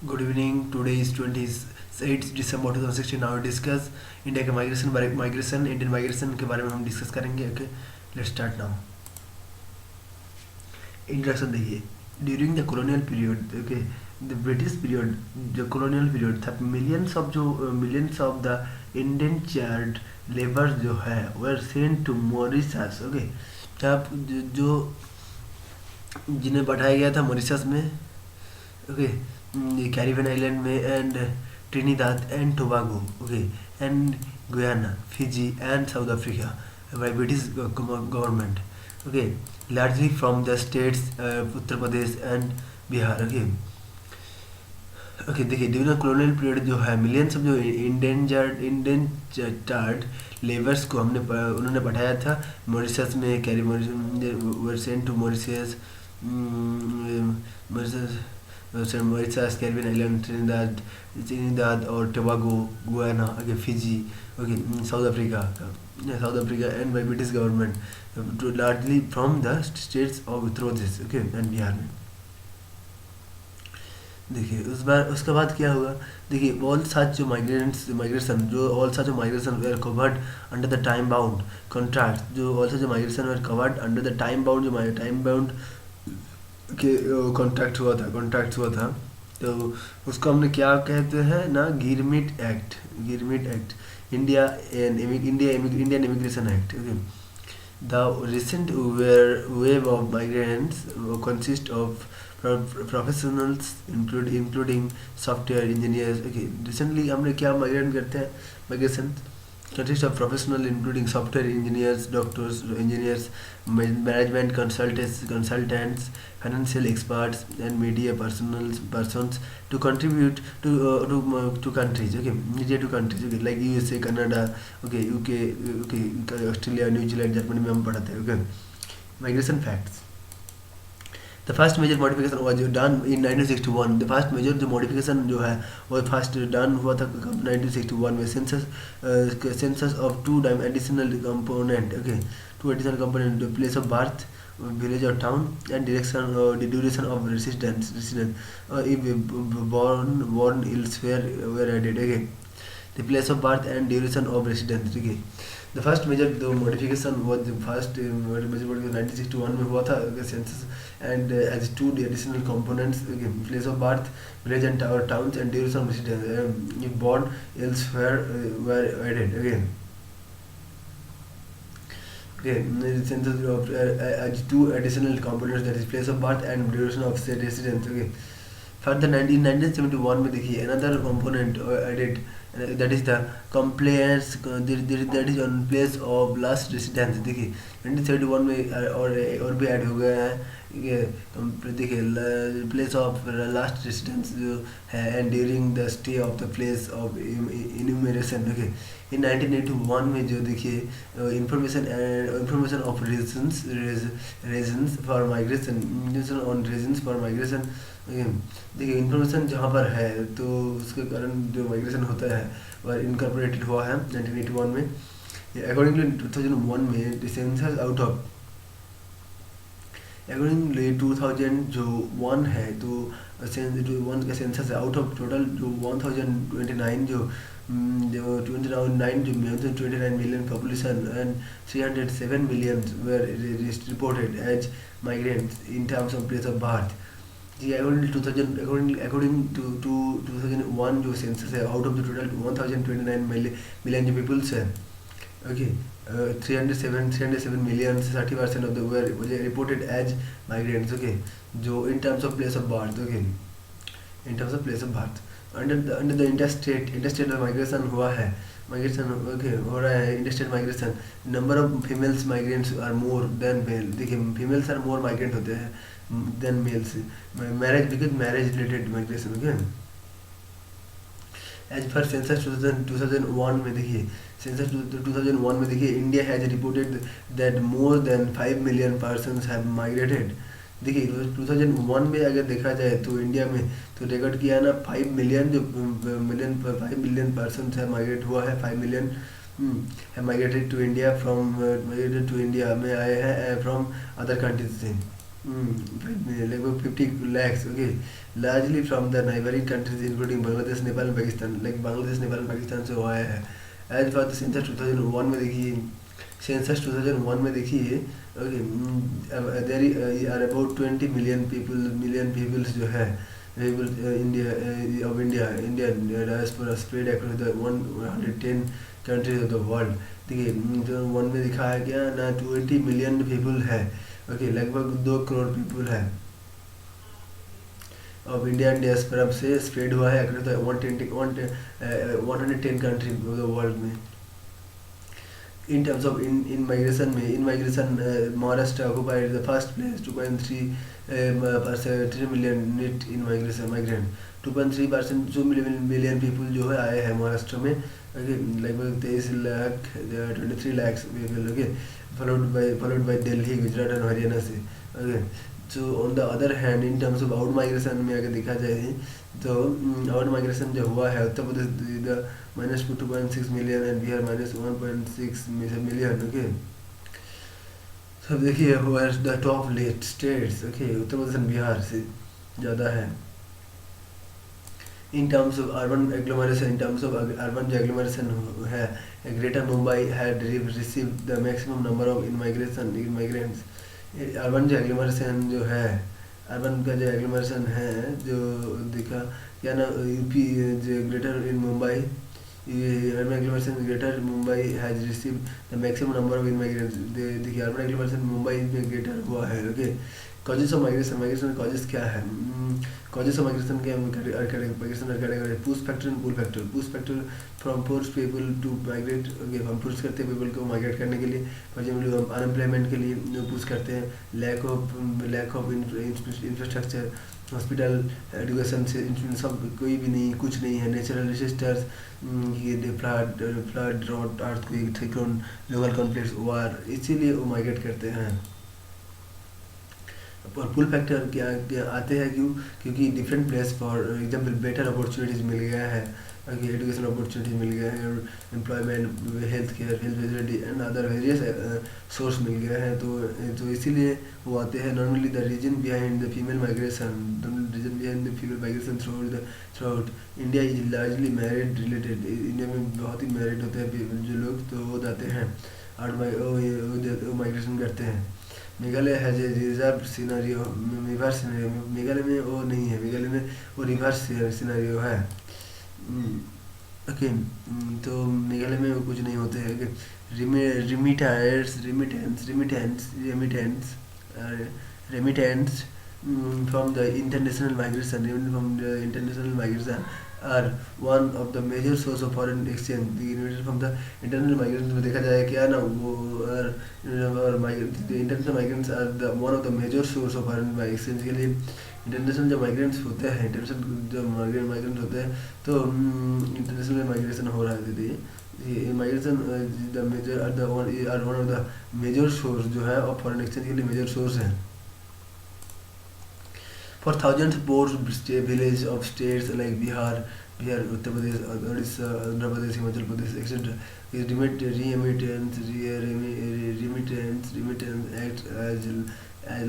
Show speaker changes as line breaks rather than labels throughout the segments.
Good evening. Today is 28 December 2016। Now discuss India के migration Indian migration के बारे में हम डिस्कस करेंगे। Okay, let's start now. Introduction देखिए। During the colonial period, okay, the British period, जो colonial period था, millions of the indentured labour जो है were sent to Mauritius. Okay, जब जो जिन्हें बढ़ाया गया था मॉरिशस में, ओके, कैरिबियन आइलैंड में, and Trinidad and Tobago, okay, and Guyana, Fiji and South Africa by British government, okay, largely from the states Uttar Pradesh and Bihar. Okay, okay, देखिए, during colonial period जो है मिलियंस ऑफ जो indentured labours को उन्होंने बढ़ाया था Mauritius में। Carry sent to Mauritius, Mauritius Mauritius, Caribbean island, Trinidad और Tobago, Guyana, okay, Fiji, okay, South Africa and by British government largely from the states of Uttar Pradesh, okay, and Bihar में। देखिए, उसके बाद क्या हुआ। देखिए, ऑल सच जो migration were covered under the time bound contract, जो ऑल सच जो migration were covered under the time bound, जो टाइम बाउंड के कॉन्ट्रैक्ट हुआ था। तो उसको हमने क्या कहते हैं ना, गिरमिट act, Indian immigration act. Okay, the recent wave of migrants consist of professionals including software engineers। Okay, recently हमने क्या माइग्रेट करते हैं, migration consists of professional including software engineers, doctors, engineers, management consultants, financial experts, and media persons to contribute to countries, okay, media to countries, okay, like USA, Canada, okay, UK, okay, Australia, New Zealand, Germany में हम पढ़ते हैं। Okay, migration facts। The first major modification was done in 1961। The first major जो modification जो है वो first done हुआ था 1961 में। Census of two additional component, okay, two additional component, place of birth, village or town, and the duration of residence, if born elsewhere were added, okay, the place of birth and duration of residence, okay। The first major जो modification हुआ, जो first major 1961 में हुआ था, census and as two additional components, place of birth, village and towns, and duration of residence, born elsewhere were added, again, okay, census of as two additional components, that is place of birth and duration of residence, okay। Further, 1971 में देखिए another component added, that is the compliance, that is on place of last residence। देखिए 1971 में और भी add हो गया है, ये देखिए प्लेस ऑफ लास्ट रेसिडेंस जो है, and during the stay of the place of enumeration, okay. In 1981 में जो देखिए information of reasons for migration, on reasons for migration. देखिए इंफॉर्मेशन जहाँ पर है तो उसके कारण जो माइग्रेशन होता है वह इनकॉर्पोरेटेड हुआ है 1981 में। अकॉर्डिंगली 2001 में सेंसस आउट ऑफ, अकॉर्डिंगली 2000 जो 1 है तो जो 1 का सेंसस है, आउट ऑफ टोटल जो 1029 जो 29 million population, and 307 million were reported as migrants in terms of place of birth। Ji, according to 2001 जो सेंसस है, out of the total 1029 million जो पीपल्स है, okay, 307 million, 30% of the were reported as migrants, okay, जो in terms of place of birth, okay, in terms of place of birth. Under the interstate migration हुआ है, migration, okay, हो रहा है interstate migration. Number of females migrants are more than male. देखिए females are more migrant होते हैं than males. Marriage, because marriage related migration, okay. As per census 2001 में देखिए, सेंसस 2001 में देखिए, India has reported that more than 5 million persons have migrated. देखिए 2001 में अगर देखा जाए तो इंडिया में तो रिकॉर्ड किया ना 5 मिलियन, जो 5 मिलियन पर्सन है माइग्रेट हुआ है, 5 मिलियन है migrated to India, from migrated to India में आए हैं फ्रॉम अदर कंट्रीज से। लगभग 50 lakhs, okay, largely from the neighboring countries including Bangladesh, Nepal and Pakistan. Like Bangladesh, Nepal, Pakistan से हुआ है. As for the census 2001 में देखिए, सेंसस 2001 में देखिए, okay, there are about 20 million peoples जो है, Indian diaspora spread across the 110 countries of the world. देखिए, जो वन में दिखाया गया ना, 20 मिलियन पीपल है, ओके, लगभग 2 करोड़ पीपल है ऑफ इंडियन डायस्पोरा से स्प्रेड हुआ है across the 110 country of the world में. In terms of in migration Maharashtra occupied the first place, 2.3 million net in migration migrant. 2.3% 2 million people जो है आए हैं महाराष्ट्र में, okay, लगभग 23 lakh 23 lakhs people, okay, followed by Delhi, Gujarat and Haryana से, okay. So on the other hand, in terms of out migration में अगर देखा जाए तो out migration जो हुआ है, Uttar Pradesh minus 2.6 million and Bihar minus 1.6 million, okay. So देखिए who are the top late states, okay, Uttar Pradesh and Bihar से ज़्यादा है. In terms of urban agglomeration है, Greater Mumbai had received the maximum number of immigrants. Urban जो agglomeration जो है, urban का जो एग्लोमरेशन है जो दिखा क्या ना, यूपी जो ग्रेटर इन मुंबई, ये urban agglomeration greater Mumbai has receive the maximum number of immigrants. देखिए अर्बन एग्लोमरेशन मुंबई में ग्रेटर हुआ है, okay. Causes of migration causes क्या है? कॉजेस ऑफ माइग्रेशन के migration category push factor and pull factor. Push factor from force people to migrate, okay, हम push करते हैं पीपल को माइग्रेट करने के लिए. फॉर एग्जाम्पल हम अनएम्प्लॉयमेंट के लिए पुश करते हैं, lack of infrastructure, hospital, education से सब कोई भी नहीं, कुछ नहीं है. नेचुरल डिजास्टर्स, ये flood, drought, earthquake, cyclone, local conflicts, war, इसीलिए वो माइग्रेट करते हैं. और पुल फैक्टर क्या आते हैं, क्योंकि different place for example better opportunities मिल गया है, एजुकेशन अपॉर्चुनिटीज मिल गया है, employment, health care, health facility and other various source मिल गया है. तो इसीलिए वो आते हैं. Not only the reason behind the female migration throughout India is largely married related. India में बहुत ही मैरिड होते हैं जो लोग, तो वो जाते हैं और माइग्रेशन करते हैं. Meghalaya has a reserve scenario, reverse scenario. Meghalaya में वो नहीं है, मेघालय में वो रिवर्स सिनेरियो है, ओके. तो मेघालय में वो कुछ नहीं होते हैं. Remittance from the international migration are one of the major source of foreign exchange. The remitted from the international migrants में देखा जाए क्या ना, वो the international migrants are the one of the major source of foreign exchange के लिए. International जो migrants होते हैं, इंटरनेशनल जो माइग्रेंट होते हैं, तो इंटरनेशनल माइग्रेशन हो रहा है. दीदी migration the major are one of the major source जो है और फॉरेन एक्सचेंज के लिए मेजर सोर्स है. For thousands poor villages of states like Bihar, Uttar Pradesh, Odisha, Andhra Pradesh, Himachal Pradesh, etc. is remittance act as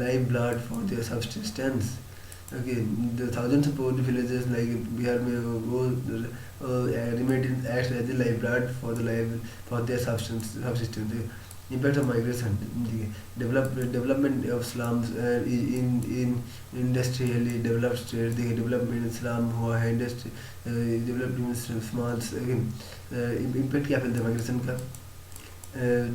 lifeblood for their subsistence. Okay, the thousands of poor villages like Bihar में वो remittance acts as a lifeblood for their subsistence. Impact of migration, development of slums in industrially developed states. देखिए development in slum हुआ है, industry developed in small. Impact क्या फैलता है migration का?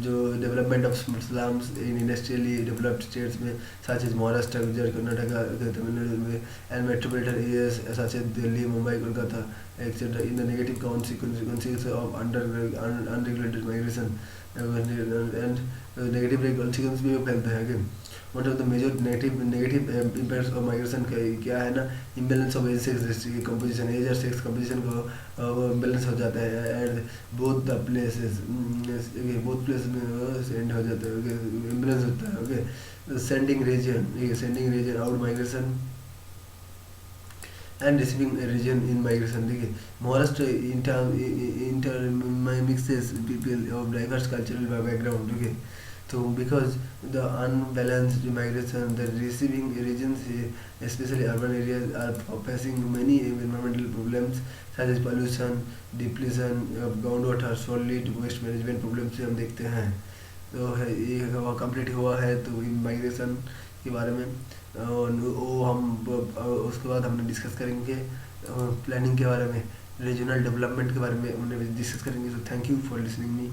जो development of slums in industrially developed states में such as Maharashtra, Gujarat, Karnataka, Tamil Nadu में and metropolitan areas such as Delhi, Mumbai, Kolkata, etc. in the negative consequences of unregulated migration and negative consequences भी फैलता है. Again one of the major negative impacts of migration क्या है ना, imbalance of age sex composition, age और sex composition को वो imbalance हो जाता है and both places में end हो जाता है, okay, imbalance होता है. okay, sending region out migration and receiving region in migration. देखिए Maharashtra mixes people of diverse cultural background. okay, तो because the unbalanced migration, the receiving regions, especially urban areas, are facing many environmental problems such as pollution, depletion of groundwater, solid waste management problems से हम देखते हैं। तो है ये हुआ complete हुआ है तो माइग्रेशन के बारे में, और वो हम उसके बाद हमने डिस्कस करेंगे प्लानिंग के बारे में, रीजनल डेवलपमेंट के बारे में हमने डिस्कस करेंगे। तो thank you for listening me.